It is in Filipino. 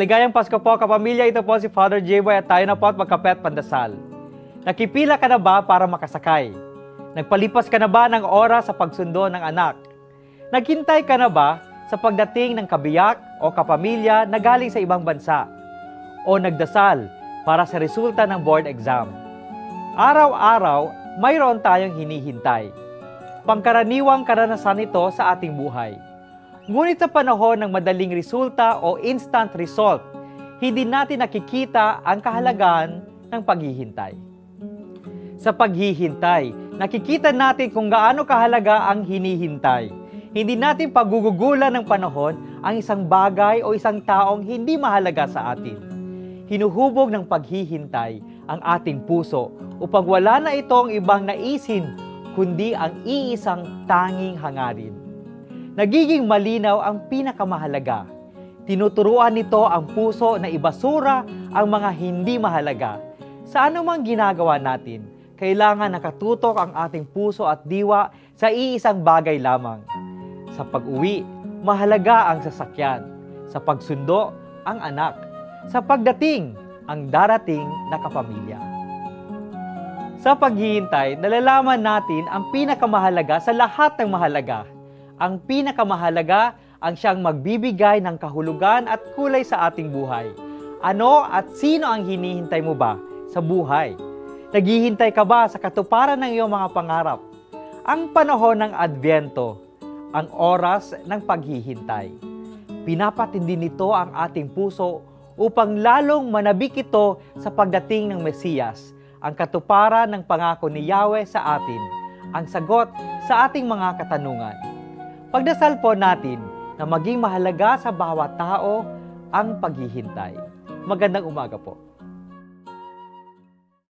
Maligayang Pasko po, kapamilya. Ito po si Father J-Boy at tayo na po at magkape at pandasal. Nakipila ka na ba para makasakay? Nagpalipas ka na ba ng oras sa pagsundo ng anak? Naghintay ka na ba sa pagdating ng kabiyak o kapamilya na galing sa ibang bansa? O nagdasal para sa resulta ng board exam? Araw-araw, mayroon tayong hinihintay. Pangkaraniwang karanasan ito sa ating buhay. Ngunit sa panahon ng madaling resulta o instant result, hindi natin nakikita ang kahalagahan ng paghihintay. Sa paghihintay, nakikita natin kung gaano kahalaga ang hinihintay. Hindi natin pagugugulan ng panahon ang isang bagay o isang taong hindi mahalaga sa atin. Hinuhubog ng paghihintay ang ating puso upang wala na itong ibang naisin kundi ang iisang tanging hangarin. Nagiging malinaw ang pinakamahalaga. Tinuturuan nito ang puso na ibasura ang mga hindi mahalaga. Sa anumang ginagawa natin, kailangan nakatutok ang ating puso at diwa sa iisang bagay lamang. Sa pag-uwi, mahalaga ang sasakyan. Sa pagsundo, ang anak. Sa pagdating, ang darating na kapamilya. Sa paghihintay, nalalaman natin ang pinakamahalaga sa lahat ng mahalaga. Ang pinakamahalaga ang siyang magbibigay ng kahulugan at kulay sa ating buhay. Ano at sino ang hinihintay mo ba sa buhay? Naghihintay ka ba sa katuparan ng iyong mga pangarap? Ang panahon ng Adbyento, ang oras ng paghihintay. Pinapatindi nito ang ating puso upang lalong manabik ito sa pagdating ng Mesiyas, ang katuparan ng pangako ni Yahweh sa atin, ang sagot sa ating mga katanungan. Pagdasal po natin na maging mahalaga sa bawat tao ang paghihintay. Magandang umaga po.